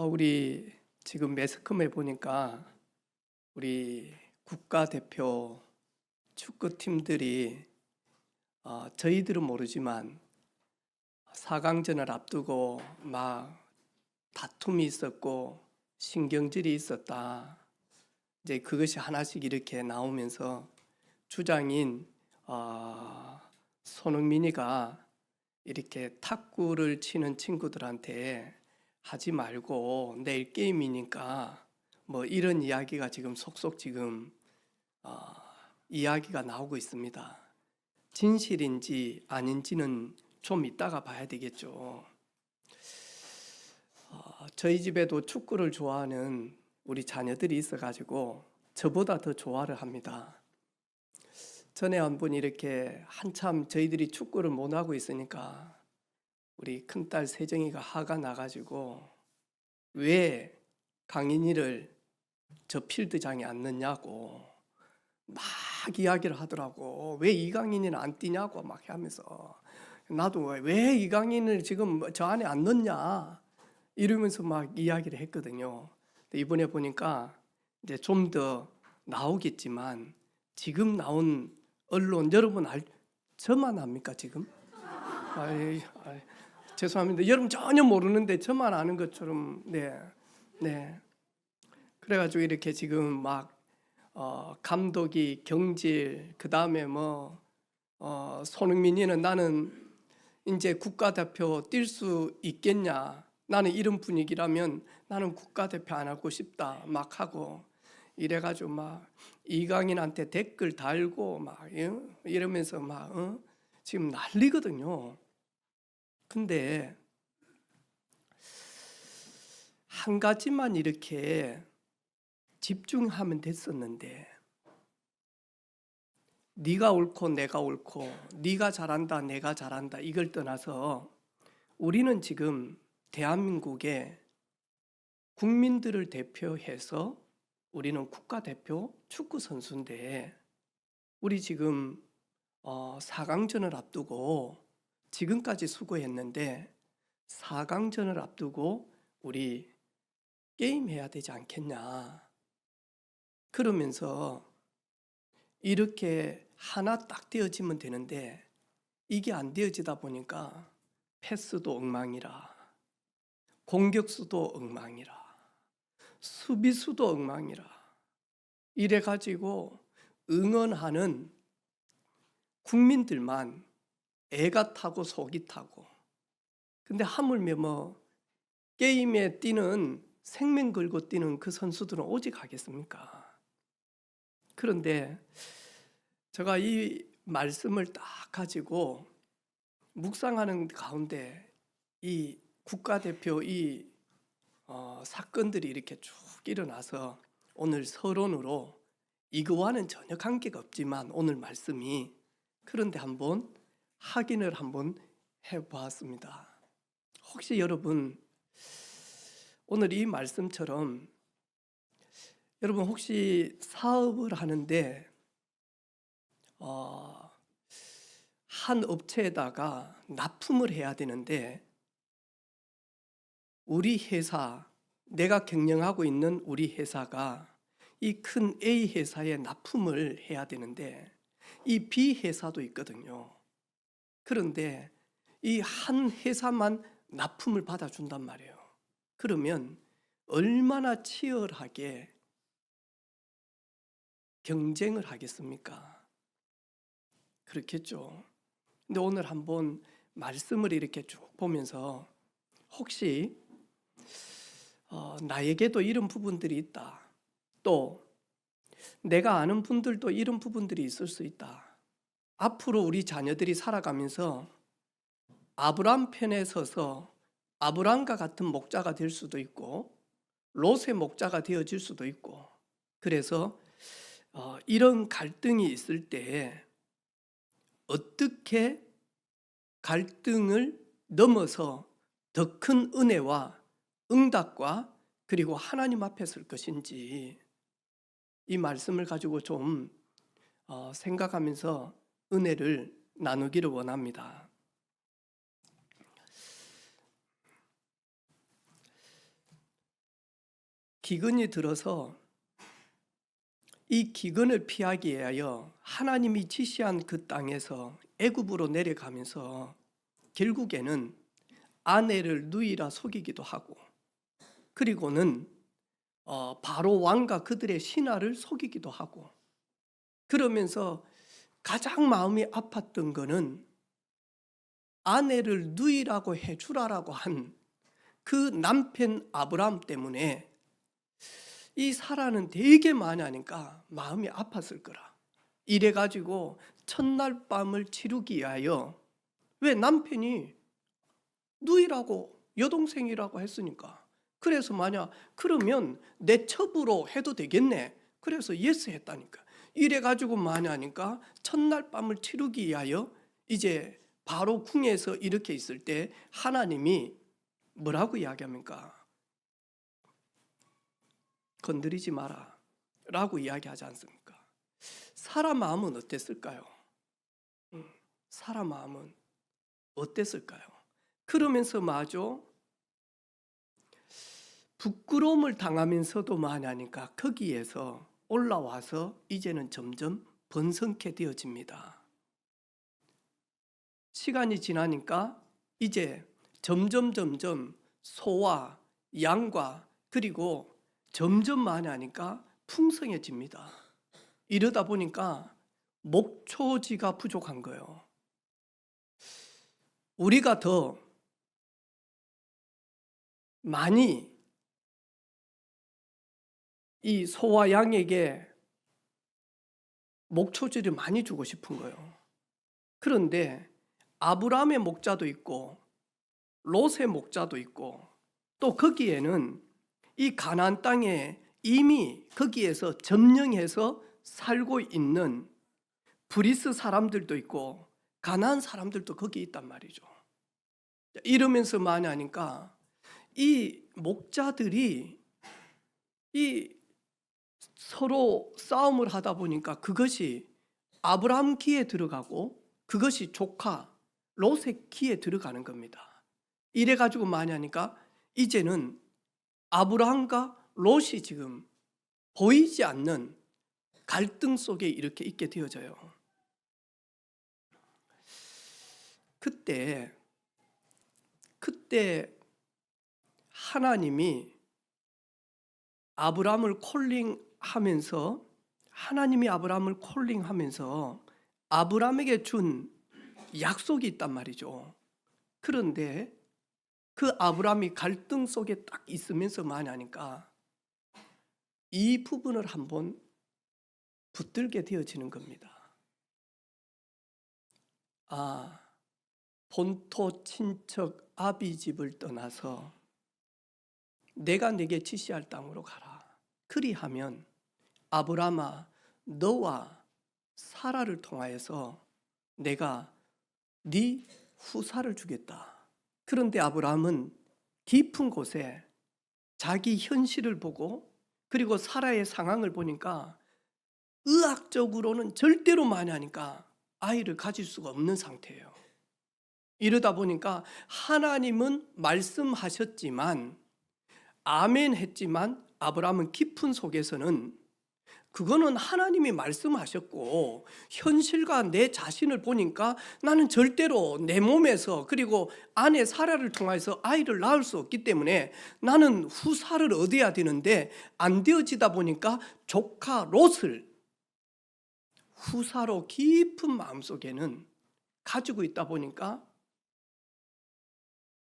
우리 지금 매스컴에 보니까 우리 국가대표 축구팀들이 저희들은 모르지만 4강전을 앞두고 막 다툼이 있었고 신경질이 있었다. 이제 그것이 하나씩 이렇게 나오면서 주장인 손흥민이가 이렇게 탁구를 치는 친구들한테 하지 말고 내일 게임이니까 뭐 이런 이야기가 지금 속속 지금 이야기가 나오고 있습니다. 진실인지 아닌지는 좀 이따가 봐야 되겠죠. 저희 집에도 축구를 좋아하는 우리 자녀들이 있어가지고 저보다 더 좋아를 합니다. 전에 한 번 이렇게 한참 저희들이 축구를 못 하고 있으니까 우리 큰딸 세정이가 화가 나가지고 왜 강인이를 저 필드장에 안 넣냐고 막 이야기를 하더라고. 왜 이강인이는 안 뛰냐고 막 하면서 나도 왜 이강인을 지금 저 안에 안 넣냐 이러면서 막 이야기를 했거든요. 근데 이번에 보니까 이제 좀 더 나오겠지만 지금 나온 언론 여러분 저만 압니까 지금? 아이, 죄송합니다. 여러분 전혀 모르는데 저만 아는 것처럼 네. 그래가지고 이렇게 지금 막 감독이 경질 그 다음에 뭐 손흥민이는 나는 이제 국가대표 뛸 수 있겠냐? 나는 이런 분위기라면 나는 국가대표 안 하고 싶다 막 하고 이래가지고 막 이강인한테 댓글 달고 막 이러면서 막 지금 난리거든요. 근데 한 가지만 이렇게 집중하면 됐었는데 네가 옳고 내가 옳고 네가 잘한다 내가 잘한다 이걸 떠나서 우리는 지금 대한민국의 국민들을 대표해서 우리는 국가대표 축구 선수인데 우리 지금 4강전을 앞두고 지금까지 수고했는데 4강전을 앞두고 우리 게임해야 되지 않겠냐. 그러면서 이렇게 하나 딱 되어지면 되는데 이게 안 되어지다 보니까 패스도 엉망이라 공격수도 엉망이라 수비수도 엉망이라 이래가지고 응원하는 국민들만 애가 타고 속이 타고 근데 하물며 뭐 게임에 뛰는 생명 걸고 뛰는 그 선수들은 오직 하겠습니까? 그런데 제가 이 말씀을 딱 가지고 묵상하는 가운데 이 국가대표 이 사건들이 이렇게 쭉 일어나서 오늘 서론으로 이거와는 전혀 관계가 없지만 오늘 말씀이 그런데 한번 확인을 한번 해보았습니다. 혹시 여러분 오늘 이 말씀처럼 여러분 혹시 사업을 하는데 한 업체에다가 납품을 해야 되는데 우리 회사 내가 경영하고 있는 우리 회사가 이 큰 A 회사에 납품을 해야 되는데 이 B 회사도 있거든요. 그런데 이 한 회사만 납품을 받아준단 말이에요. 그러면 얼마나 치열하게 경쟁을 하겠습니까? 그렇겠죠. 근데 오늘 한번 말씀을 이렇게 쭉 보면서 혹시 나에게도 이런 부분들이 있다. 또 내가 아는 분들도 이런 부분들이 있을 수 있다. 앞으로 우리 자녀들이 살아가면서 아브람 편에 서서 아브람과 같은 목자가 될 수도 있고 롯의 목자가 되어질 수도 있고 그래서 이런 갈등이 있을 때 어떻게 갈등을 넘어서 더 큰 은혜와 응답과 그리고 하나님 앞에 설 것인지 이 말씀을 가지고 좀 생각하면서 은혜를 나누기를 원합니다. 기근이 들어서 이 기근을 피하기 위하여 하나님이 지시한 그 땅에서 애굽으로 내려가면서 결국에는 아내를 누이라 속이기도 하고, 그리고는 바로 왕과 그들의 신하를 속이기도 하고, 그러면서 가장 마음이 아팠던 거는 아내를 누이라고 해주라라고 한 그 남편 아브라함 때문에 이 사라는 되게 많이 하니까 마음이 아팠을 거라. 이래가지고 첫날 밤을 치르기 위하여, 왜 남편이 누이라고 여동생이라고 했으니까, 그래서 만약 그러면 내 첩으로 해도 되겠네, 그래서 예스 했다니까. 이래가지고 많이 하니까 첫날 밤을 치르기 위하여 이제 바로 궁에서 이렇게 있을 때 하나님이 뭐라고 이야기합니까? 건드리지 마라 라고 이야기하지 않습니까? 사람 마음은 어땠을까요? 사람 마음은 어땠을까요? 그러면서 마저 부끄러움을 당하면서도 많이 하니까 거기에서 올라와서 이제는 점점 번성케 되어집니다. 시간이 지나니까 이제 점점 소와 양과 그리고 점점 많이 하니까 풍성해집니다. 이러다 보니까 목초지가 부족한 거예요. 우리가 더 많이 이 소와 양에게 목초지를 많이 주고 싶은 거예요. 그런데 아브라함의 목자도 있고 롯의 목자도 있고, 또 거기에는 이 가나안 땅에 이미 거기에서 점령해서 살고 있는 브리스 사람들도 있고 가나안 사람들도 거기 있단 말이죠. 이러면서 많이 하니까 이 목자들이 이 서로 싸움을 하다 보니까 그것이 아브라함 귀에 들어가고 그것이 조카 롯의 귀에 들어가는 겁니다. 이래가지고 많이 하니까 이제는 아브라함과 롯이 지금 보이지 않는 갈등 속에 이렇게 있게 되어져요. 그때 하나님이 아브라함을 콜링하면서 아브라함에게 준 약속이 있단 말이죠. 그런데 그 아브라함이 갈등 속에 딱 있으면서 많이 하니까 이 부분을 한번 붙들게 되어지는 겁니다. 본토 친척 아비 집을 떠나서 내가 네게 지시할 땅으로 가라. 그리하면 아브라함아, 너와 사라를 통하여서 내가 네 후사를 주겠다. 그런데 아브라함은 깊은 곳에 자기 현실을 보고 그리고 사라의 상황을 보니까 의학적으로는 절대로 많이 하니까 아이를 가질 수가 없는 상태예요. 이러다 보니까 하나님은 말씀하셨지만 아멘 했지만 아브라함은 깊은 속에서는 그거는 하나님이 말씀하셨고 현실과 내 자신을 보니까 나는 절대로 내 몸에서 그리고 아내 사라를 통해서 아이를 낳을 수 없기 때문에 나는 후사를 얻어야 되는데 안 되어지다 보니까 조카 롯을 후사로 깊은 마음속에는 가지고 있다 보니까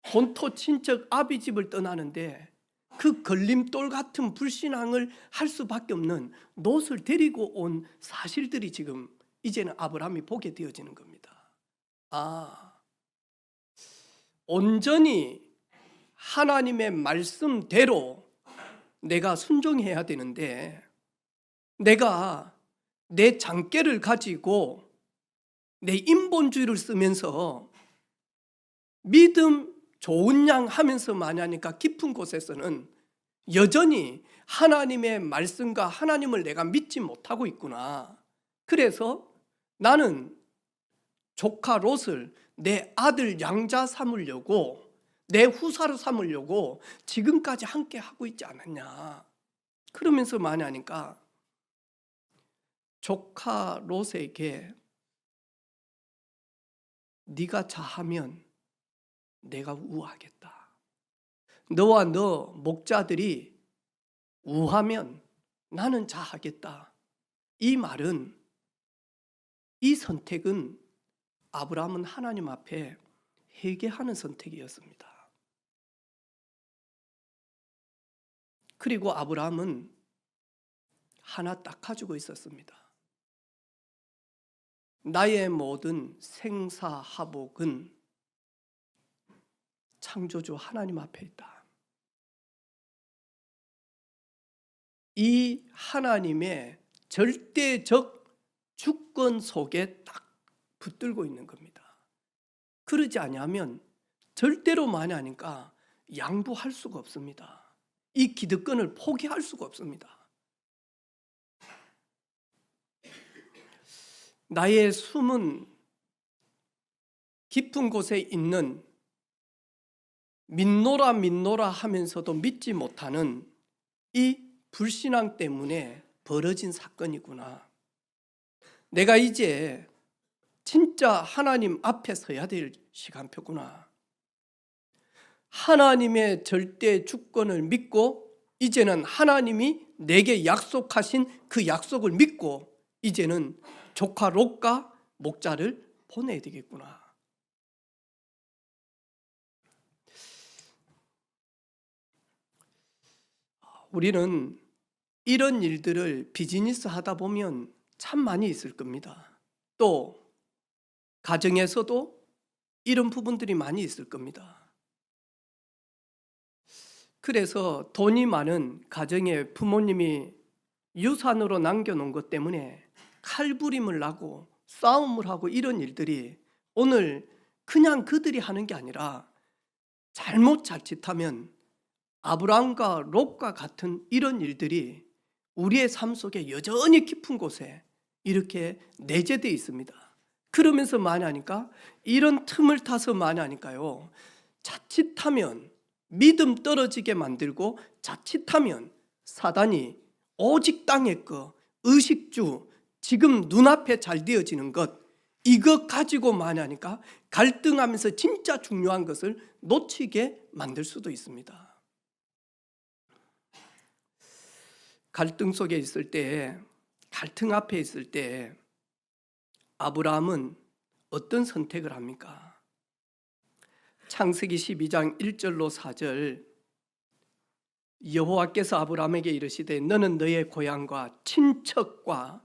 본토 친척 아비 집을 떠나는데 그 걸림돌 같은 불신앙을 할 수밖에 없는 롯을 데리고 온 사실들이 지금 이제는 아브라함이 보게 되어지는 겁니다. 온전히 하나님의 말씀대로 내가 순종해야 되는데 내가 내 장깨를 가지고 내 인본주의를 쓰면서 믿음 좋은 양 하면서 많이 하니까 깊은 곳에서는 여전히 하나님의 말씀과 하나님을 내가 믿지 못하고 있구나. 그래서 나는 조카 롯을 내 아들 양자 삼으려고 내 후사로 삼으려고 지금까지 함께 하고 있지 않았냐. 그러면서 많이 하니까 조카 롯에게 네가 자하면 내가 우하겠다. 너와 너 목자들이 우하면 나는 자하겠다. 이 말은, 이 선택은 아브라함은 하나님 앞에 회개하는 선택이었습니다. 그리고 아브라함은 하나 딱 가지고 있었습니다. 나의 모든 생사하복은 창조주 하나님 앞에 있다. 이 하나님의 절대적 주권 속에 딱 붙들고 있는 겁니다. 그러지 아니하면 절대로 많이 하니까 양보할 수가 없습니다. 이 기득권을 포기할 수가 없습니다. 나의 숨은 깊은 곳에 있는 믿노라 믿노라 하면서도 믿지 못하는 이 불신앙 때문에 벌어진 사건이구나. 내가 이제 진짜 하나님 앞에 서야 될 시간표구나. 하나님의 절대 주권을 믿고 이제는 하나님이 내게 약속하신 그 약속을 믿고 이제는 조카 롯과 목자를 보내야 되겠구나. 우리는 이런 일들을 비즈니스 하다 보면 참 많이 있을 겁니다. 또 가정에서도 이런 부분들이 많이 있을 겁니다. 그래서 돈이 많은 가정에 부모님이 유산으로 남겨놓은 것 때문에 칼부림을 나고 싸움을 하고 이런 일들이 오늘 그냥 그들이 하는 게 아니라 잘못 자칫하면 아브라함과 롯과 같은 이런 일들이 우리의 삶 속에 여전히 깊은 곳에 이렇게 내재되어 있습니다. 그러면서 많이 하니까 이런 틈을 타서 많이 하니까요, 자칫하면 믿음 떨어지게 만들고 자칫하면 사단이 오직 땅의 것, 의식주, 지금 눈앞에 잘 되어지는 것, 이것 가지고 많이 하니까 갈등하면서 진짜 중요한 것을 놓치게 만들 수도 있습니다. 갈등 속에 있을 때, 갈등 앞에 있을 때 아브라함은 어떤 선택을 합니까? 창세기 12장 1절로 4절, 여호와께서 아브라함에게 이르시되 너는 너의 고향과 친척과,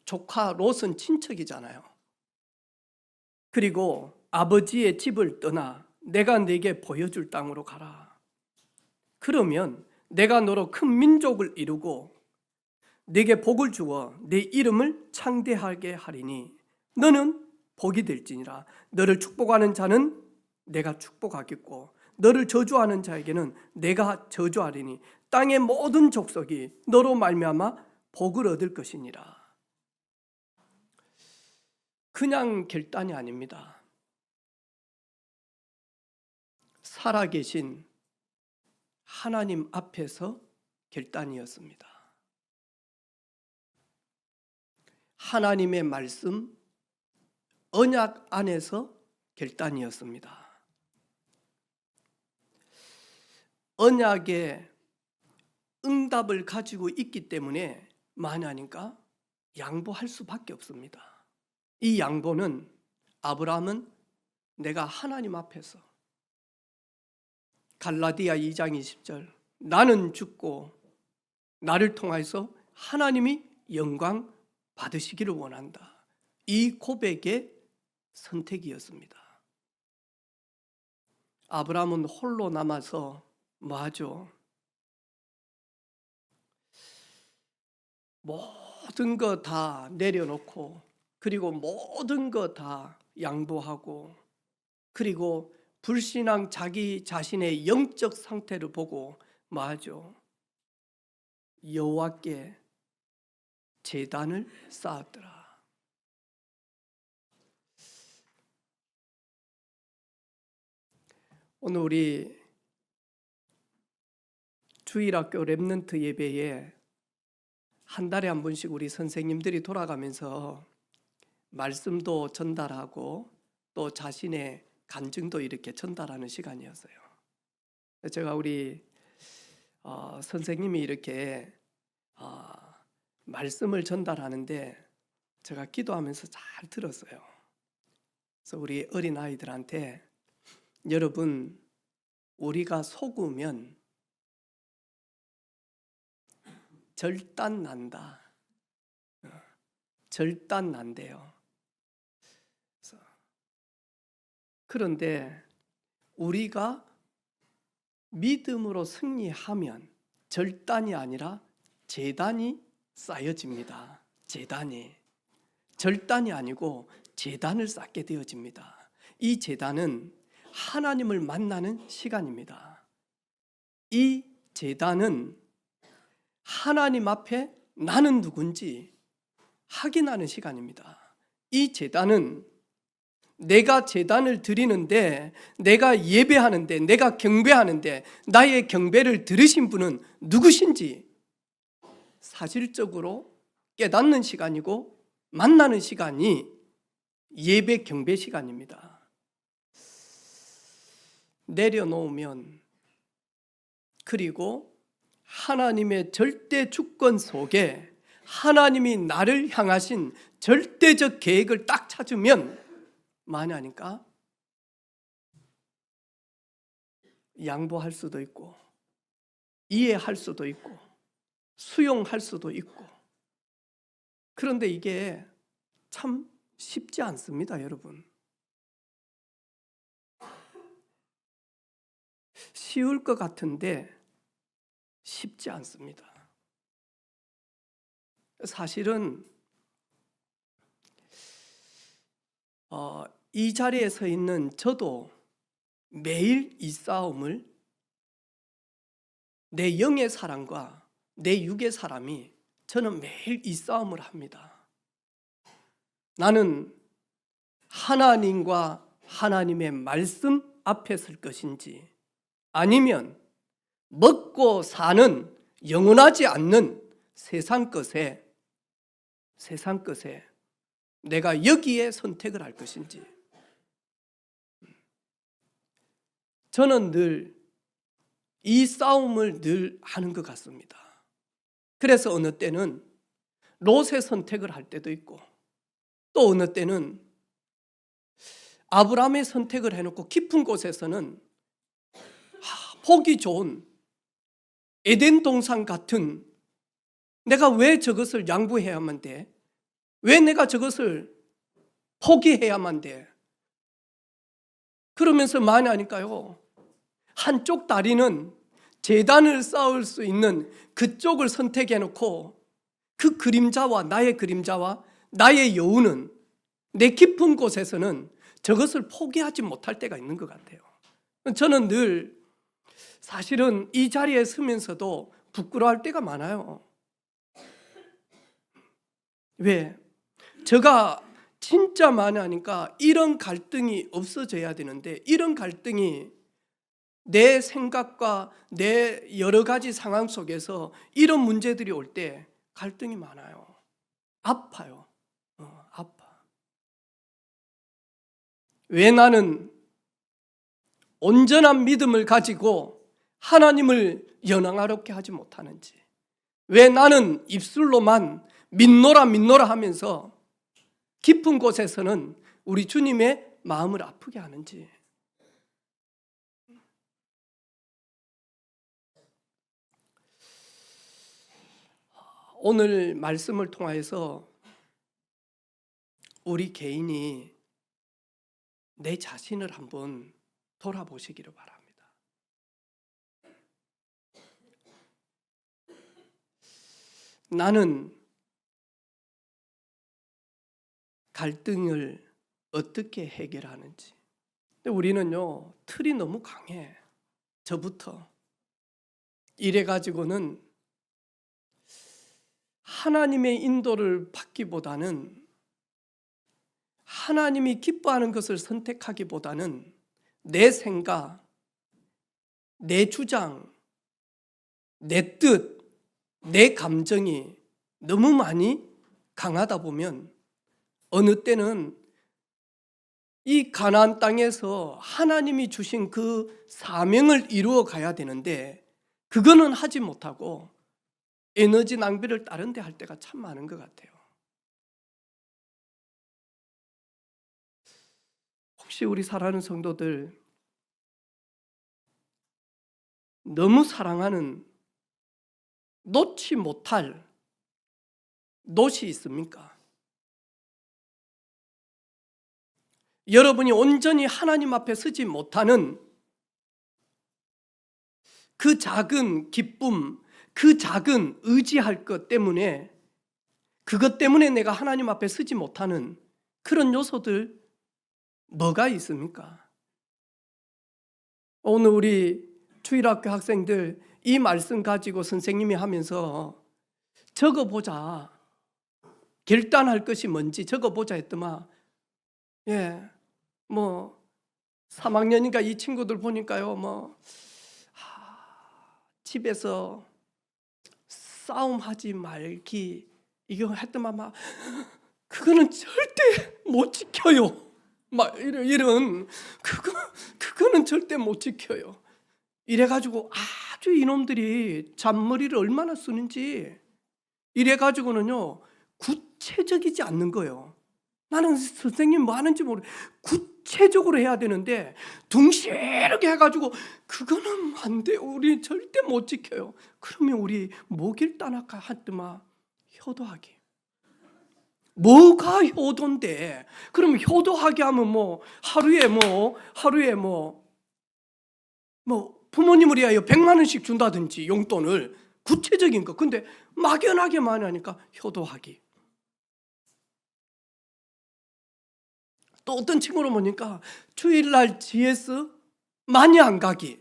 조카 롯은 친척이잖아요. 그리고 아버지의 집을 떠나 내가 네게 보여줄 땅으로 가라. 그러면 내가 너로 큰 민족을 이루고 네게 복을 주어 네 이름을 창대하게 하리니 너는 복이 될지니라. 너를 축복하는 자는 내가 축복하겠고 너를 저주하는 자에게는 내가 저주하리니 땅의 모든 족속이 너로 말미암아 복을 얻을 것이니라. 그냥 결단이 아닙니다. 살아계신 하나님 앞에서 결단이었습니다. 하나님의 말씀, 언약 안에서 결단이었습니다. 언약의 응답을 가지고 있기 때문에 많이 하니까 양보할 수밖에 없습니다. 이 양보는 아브라함은 내가 하나님 앞에서, 갈라디아 2장 20절, 나는 죽고 나를 통해서 하나님이 영광 받으시기를 원한다. 이 고백의 선택이었습니다. 아브라함은 홀로 남아서 뭐하죠? 모든 거 다 내려놓고 그리고 모든 거 다 양보하고 그리고 불신앙 자기 자신의 영적 상태를 보고 뭐하죠? 여호와께 제단을 쌓았더라. 오늘 우리 주일학교 랩넌트 예배에 한 달에 한 번씩 우리 선생님들이 돌아가면서 말씀도 전달하고 또 자신의 간증도 이렇게 전달하는 시간이었어요. 제가 우리 선생님이 이렇게 말씀을 전달하는데 제가 기도하면서 잘 들었어요. 그래서 우리 어린아이들한테 여러분, 우리가 속으면 절단 난다. 절단 난대요. 그런데 우리가 믿음으로 승리하면 절단이 아니라 제단이 쌓여집니다. 제단이. 절단이 아니고 제단을 쌓게 되어집니다. 이 제단은 하나님을 만나는 시간입니다. 이 제단은 하나님 앞에 나는 누군지 확인하는 시간입니다. 이 제단은 내가 제단을 드리는데, 내가 예배하는데, 내가 경배하는데 나의 경배를 들으신 분은 누구신지 사실적으로 깨닫는 시간이고 만나는 시간이 예배 경배 시간입니다. 내려놓으면, 그리고 하나님의 절대 주권 속에 하나님이 나를 향하신 절대적 계획을 딱 찾으면 많이 하니까 양보할 수도 있고 이해할 수도 있고 수용할 수도 있고, 그런데 이게 참 쉽지 않습니다, 여러분. 쉬울 것 같은데 쉽지 않습니다. 사실은 이 자리에 서 있는 저도 매일 이 싸움을, 내 영의 사람과 내 육의 사람이, 저는 매일 이 싸움을 합니다. 나는 하나님과 하나님의 말씀 앞에 설 것인지, 아니면 먹고 사는 영원하지 않는 세상 것에 내가 여기에 선택을 할 것인지. 저는 늘 이 싸움을 늘 하는 것 같습니다. 그래서 어느 때는 롯의 선택을 할 때도 있고, 또 어느 때는 아브라함의 선택을 해놓고 깊은 곳에서는 보기 좋은 에덴 동산 같은, 내가 왜 저것을 양보해야만 돼? 왜 내가 저것을 포기해야만 돼? 그러면서 많이 하니까요, 한쪽 다리는 제단을 쌓을 수 있는 그쪽을 선택해놓고 그 그림자와 나의 그림자와 나의 여우는, 내 깊은 곳에서는 저것을 포기하지 못할 때가 있는 것 같아요. 저는 늘 사실은 이 자리에 서면서도 부끄러워할 때가 많아요. 왜? 제가 진짜 많이 하니까 이런 갈등이 없어져야 되는데, 이런 갈등이 내 생각과 내 여러 가지 상황 속에서 이런 문제들이 올 때 갈등이 많아요. 아파요. 아파. 왜 나는 온전한 믿음을 가지고 하나님을 연항하롭게 하지 못하는지, 왜 나는 입술로만 믿노라 하면서 깊은 곳에서는 우리 주님의 마음을 아프게 하는지. 오늘 말씀을 통하여서 우리 개인이 내 자신을 한번 돌아보시기를 바랍니다. 나는 갈등을 어떻게 해결하는지. 근데 우리는요, 틀이 너무 강해. 저부터. 이래가지고는 하나님의 인도를 받기보다는, 하나님이 기뻐하는 것을 선택하기보다는 내 생각, 내 주장, 내 뜻, 내 감정이 너무 많이 강하다 보면 어느 때는 이 가나안 땅에서 하나님이 주신 그 사명을 이루어 가야 되는데 그거는 하지 못하고 에너지 낭비를 다른 데 할 때가 참 많은 것 같아요. 혹시 우리 사랑하는 성도들 너무 사랑하는 놓지 못할 놓이 있습니까? 여러분이 온전히 하나님 앞에 서지 못하는 그 작은 기쁨, 그 작은 의지할 것 때문에 그것 때문에 내가 하나님 앞에 서지 못하는 그런 요소들 뭐가 있습니까? 오늘 우리 주일학교 학생들 이 말씀 가지고 선생님이 하면서 적어보자. 결단할 것이 뭔지 적어보자 했더만 뭐 3학년인가 이 친구들 보니까요 집에서 싸움하지 말기 이거 했더만 막 그거는 절대 못 지켜요. 막 이런 그거는 절대 못 지켜요. 이래가지고 아주 이놈들이 잔머리를 얼마나 쓰는지 이래가지고는요 구체적이지 않는 거예요. 나는 선생님 뭐 하는지 모르. 구체적으로 해야 되는데 둥실하게 해가지고 그거는 안 돼. 우리 절대 못 지켜요. 그러면 우리 뭐길 따나까 하더만 효도하기. 뭐가 효도인데? 그럼 효도하게 하면 하루에 부모님을 위하여 100만 원씩 준다든지 용돈을 구체적인 거. 근데 막연하게만 하니까 효도하기. 또 어떤 친구를 보니까 주일날 GS 많이 안 가기.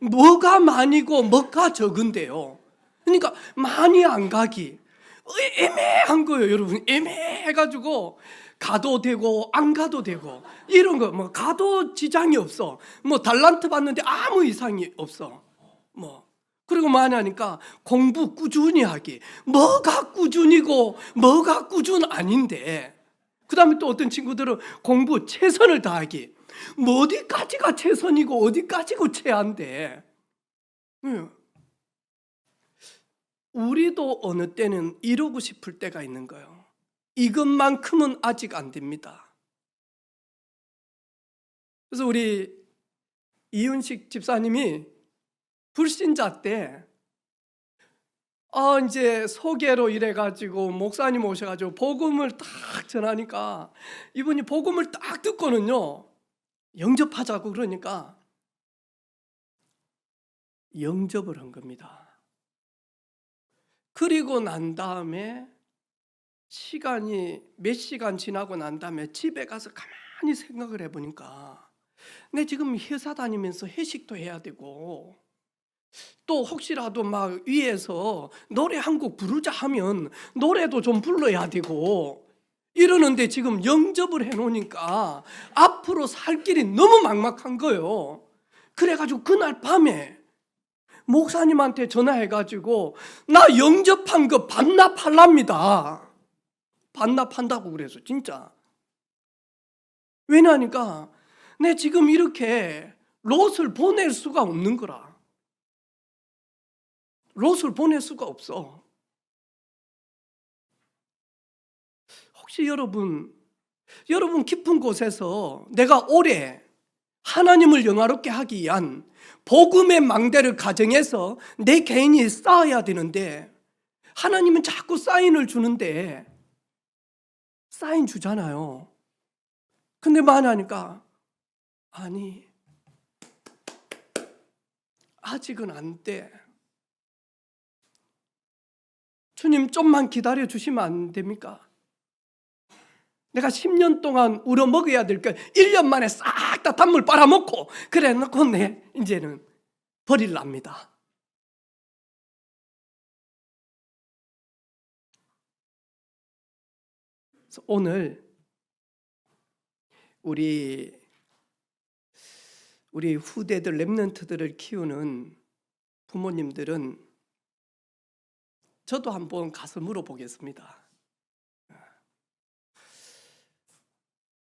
뭐가 많이고 뭐가 적은데요. 그러니까 많이 안 가기. 애매한 거예요, 여러분. 애매해가지고 가도 되고 안 가도 되고 이런 거 가도 지장이 없어. 달란트 받는데 아무 이상이 없어. 그리고 많이 하니까 공부 꾸준히 하기. 뭐가 꾸준이고 뭐가 꾸준 아닌데. 그 다음에 또 어떤 친구들은 공부 최선을 다하기. 어디까지가 최선이고 어디까지고 최한데. 우리도 어느 때는 이루고 싶을 때가 있는 거예요. 이것만큼은 아직 안 됩니다. 그래서 우리 이윤식 집사님이 불신자 때 이제 소개로 이래가지고 목사님 오셔가지고 복음을 딱 전하니까 이분이 복음을 딱 듣고는요 영접하자고 그러니까 영접을 한 겁니다. 그리고 난 다음에 시간이 몇 시간 지나고 난 다음에 집에 가서 가만히 생각을 해보니까 내 지금 회사 다니면서 회식도 해야 되고 또 혹시라도 막 위에서 노래 한 곡 부르자 하면 노래도 좀 불러야 되고 이러는데 지금 영접을 해놓으니까 앞으로 살 길이 너무 막막한 거예요. 그래가지고 그날 밤에 목사님한테 전화해가지고 나 영접한 거 반납하랍니다. 반납한다고 그래서 진짜. 왜냐하니까 내 지금 이렇게 롯을 보낼 수가 없는 거라. 롯을 보낼 수가 없어. 혹시 여러분 깊은 곳에서 내가 오래 하나님을 영화롭게 하기 위한 복음의 망대를 가정해서 내 개인이 쌓아야 되는데 하나님은 자꾸 사인을 주는데 사인 주잖아요. 근데 만하니까 아니 아직은 안 돼. 주님 좀만 기다려 주시면 안 됩니까? 내가 10년 동안 우려먹어야 될 거 1년 만에 싹 다 단물 빨아먹고 그래 놓고 이제는 버릴랍니다. 그래서 오늘 우리 후대들 렘넌트들을 키우는 부모님들은 저도 한번 가서 물어보겠습니다.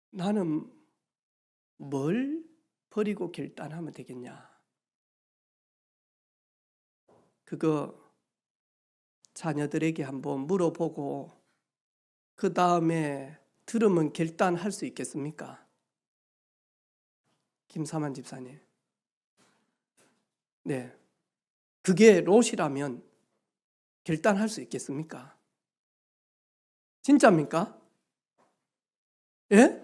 나는 뭘 버리고 결단하면 되겠냐? 그거 자녀들에게 한번 물어보고 그 다음에 들으면 결단할 수 있겠습니까? 김사만 집사님. 네. 그게 롯이라면 결단할 수 있겠습니까? 진짜입니까? 예?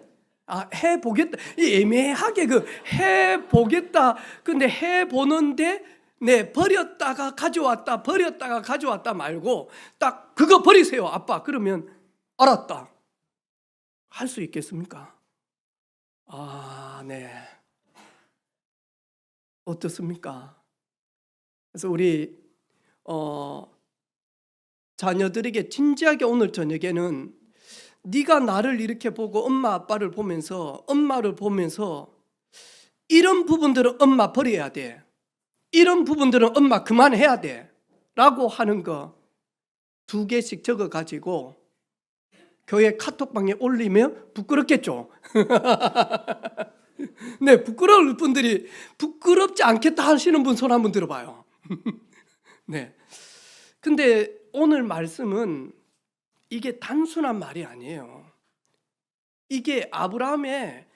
해보겠다. 애매하게 해보겠다. 근데 해보는데, 네, 버렸다가 가져왔다 말고, 딱, 그거 버리세요, 아빠. 그러면, 알았다. 할 수 있겠습니까? 네. 어떻습니까? 그래서 우리, 자녀들에게 진지하게 오늘 저녁에는 네가 나를 이렇게 보고 엄마를 보면서 이런 부분들은 엄마 버려야 돼. 이런 부분들은 엄마 그만해야 돼. 라고 하는 거 2개씩 적어 가지고 교회 카톡방에 올리면 부끄럽겠죠. 네, 부끄러울 분들이 부끄럽지 않겠다 하시는 분 손 한번 들어봐요. 네. 근데 오늘 말씀은 이게 단순한 말이 아니에요. 이게 아브라함의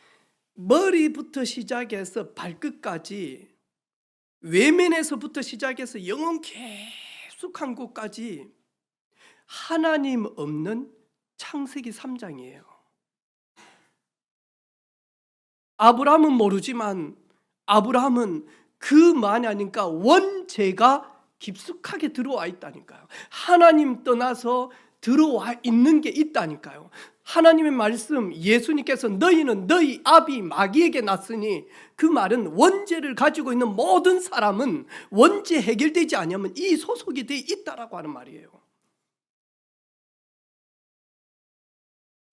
머리부터 시작해서 발끝까지, 외면에서부터 시작해서 영혼 계속한 곳까지 하나님 없는 창세기 3장이에요. 아브라함은 모르지만 아브라함은 그만이 아니까 원죄가 깊숙하게 들어와 있다니까요. 하나님 떠나서 들어와 있는 게 있다니까요. 하나님의 말씀, 예수님께서 너희는 너희 아비 마귀에게 났으니, 그 말은 원죄를 가지고 있는 모든 사람은 원죄 해결되지 않으면 이 소속이 돼 있다라고 하는 말이에요.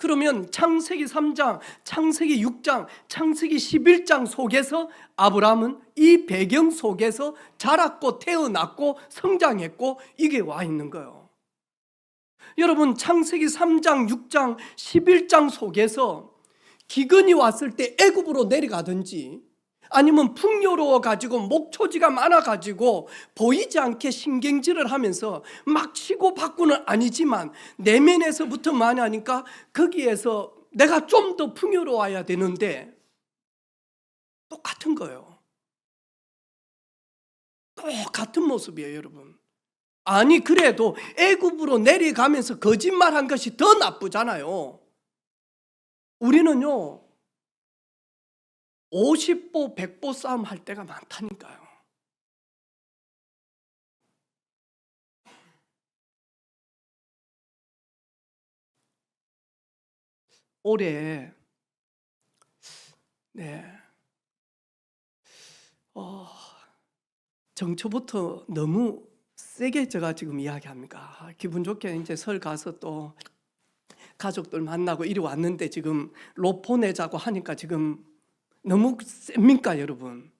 그러면 창세기 3장, 창세기 6장, 창세기 11장 속에서 아브라함은 이 배경 속에서 자랐고 태어났고 성장했고 이게 와 있는 거예요. 여러분, 창세기 3장, 6장, 11장 속에서 기근이 왔을 때 애굽으로 내려가든지 아니면 풍요로워 가지고 목초지가 많아 가지고 보이지 않게 신경질을 하면서 막 치고 받고는 아니지만 내면에서부터 많이 하니까 거기에서 내가 좀 더 풍요로워야 되는데 똑같은 거예요. 똑같은 모습이에요, 여러분. 아니, 그래도 애굽으로 내려가면서 거짓말한 것이 더 나쁘잖아요. 우리는요 50보 100보 싸움 할 때가 많다니까요. 올해 정초부터 너무 세게 제가 지금 이야기합니까? 기분 좋게 이제 설 가서 또 가족들 만나고 이리 왔는데 지금 롯 보내자고 하니까 지금 너무 셉니까, 여러분?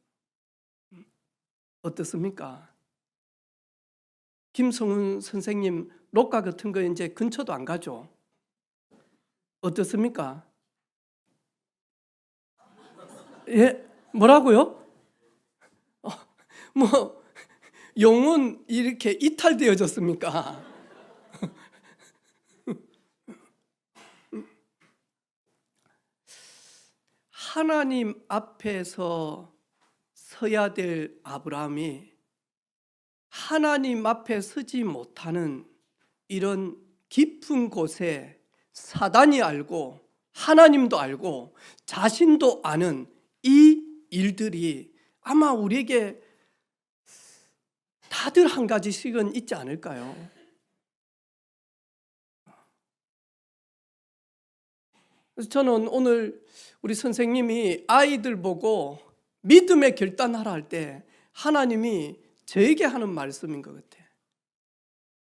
어떻습니까? 김성훈 선생님 롯과 같은 거 이제 근처도 안 가죠? 어떻습니까? 예? 뭐라고요? 뭐 영혼 이렇게 이탈되어졌습니까? 하나님 앞에서 서야 될 아브라함이 하나님 앞에 서지 못하는 이런 깊은 곳에 사단이 알고 하나님도 알고 자신도 아는 이 일들이 아마 우리에게 다들 한 가지씩은 있지 않을까요? 그래서 저는 오늘 우리 선생님이 아이들 보고 믿음의 결단하라 할 때 하나님이 저에게 하는 말씀인 것 같아.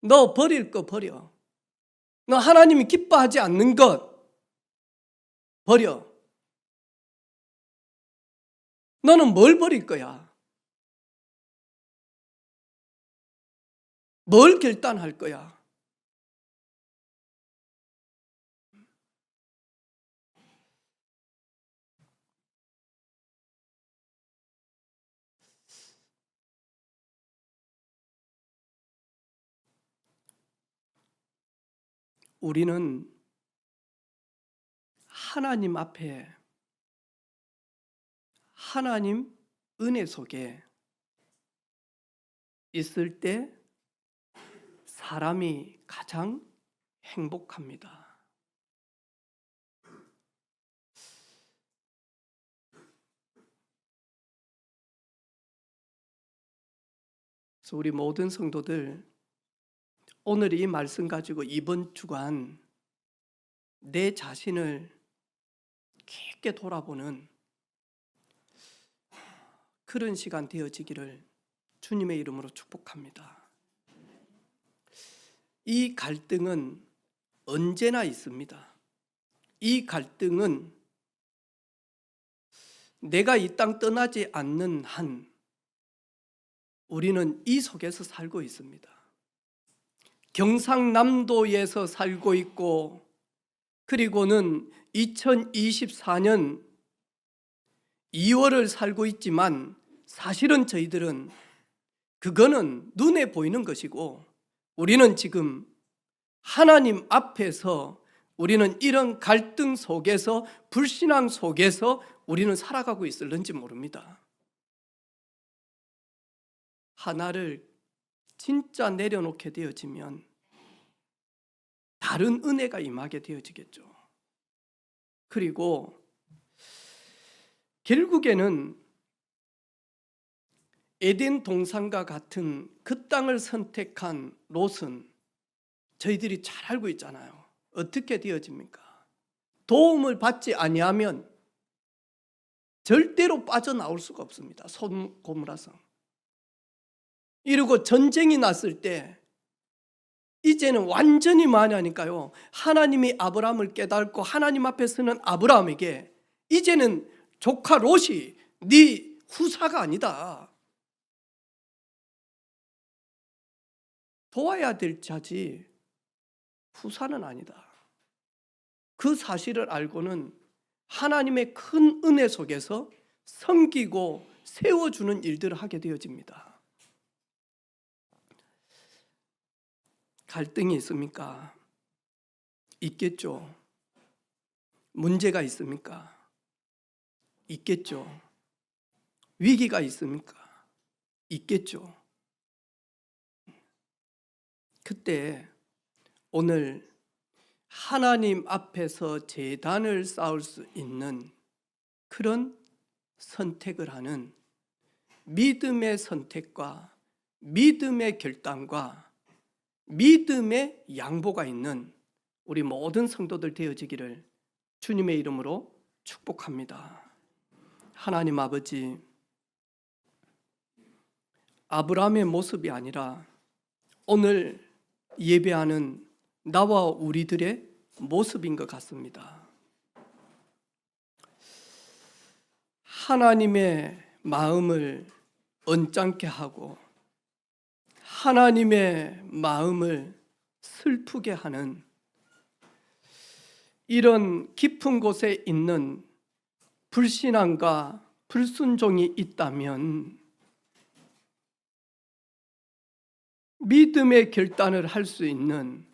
너 버릴 거 버려. 너 하나님이 기뻐하지 않는 것 버려. 너는 뭘 버릴 거야? 뭘 결단할 거야? 우리는 하나님 앞에, 하나님 은혜 속에 있을 때 사람이 가장 행복합니다. 그래서 우리 모든 성도들, 오늘 이 말씀 가지고 이번 주간 내 자신을 깊게 돌아보는 그런 시간 되어지기를 주님의 이름으로 축복합니다. 이 갈등은 언제나 있습니다. 이 갈등은 내가 이 땅 떠나지 않는 한 우리는 이 속에서 살고 있습니다. 경상남도에서 살고 있고, 그리고는 2024년 2월을 살고 있지만 사실은 저희들은 그거는 눈에 보이는 것이고, 우리는 지금 하나님 앞에서 우리는 이런 갈등 속에서, 불신앙 속에서 우리는 살아가고 있을는지 모릅니다. 하나를 진짜 내려놓게 되어지면 다른 은혜가 임하게 되어지겠죠. 그리고 결국에는 에덴 동산과 같은 그 땅을 선택한 롯은 저희들이 잘 알고 있잖아요. 어떻게 되어집니까? 도움을 받지 아니하면 절대로 빠져나올 수가 없습니다. 고무라성. 이러고 전쟁이 났을 때 이제는 완전히 만약하니까요, 하나님이 아브라함을 깨닫고 하나님 앞에 서는 아브라함에게 이제는 조카 롯이 네 후사가 아니다, 도와야 될 자지 후사는 아니다. 그 사실을 알고는 하나님의 큰 은혜 속에서 섬기고 세워주는 일들을 하게 되어집니다. 갈등이 있습니까? 있겠죠. 문제가 있습니까? 있겠죠. 위기가 있습니까? 있겠죠. 그때 오늘 하나님 앞에서 제단을 쌓을 수 있는 그런 선택을 하는 믿음의 선택과 믿음의 결단과 믿음의 양보가 있는 우리 모든 성도들 되어지기를 주님의 이름으로 축복합니다. 하나님 아버지, 아브라함의 모습이 아니라 오늘 예배하는 나와 우리들의 모습인 것 같습니다. 하나님의 마음을 언짢게 하고 하나님의 마음을 슬프게 하는 이런 깊은 곳에 있는 불신앙과 불순종이 있다면 믿음의 결단을 할 수 있는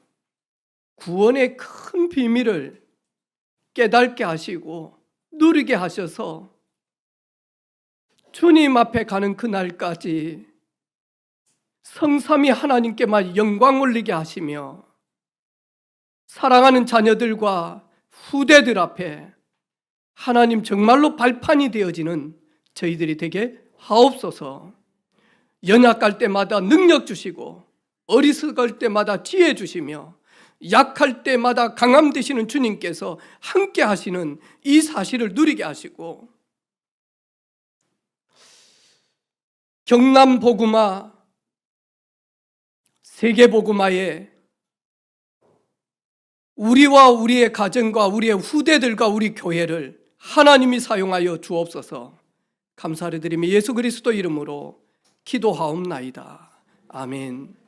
구원의 큰 비밀을 깨닫게 하시고 누리게 하셔서 주님 앞에 가는 그날까지 성삼위 하나님께만 영광 올리게 하시며 사랑하는 자녀들과 후대들 앞에 하나님 정말로 발판이 되어지는 저희들이 되게 하옵소서. 연약할 때마다 능력 주시고 어리석을 때마다 지혜 주시며 약할 때마다 강함 되시는 주님께서 함께 하시는 이 사실을 누리게 하시고, 경남 복음화, 세계 복음화에 우리와 우리의 가정과 우리의 후대들과 우리 교회를 하나님이 사용하여 주옵소서. 감사를 드리며 예수 그리스도 이름으로 기도하옵나이다. 아멘.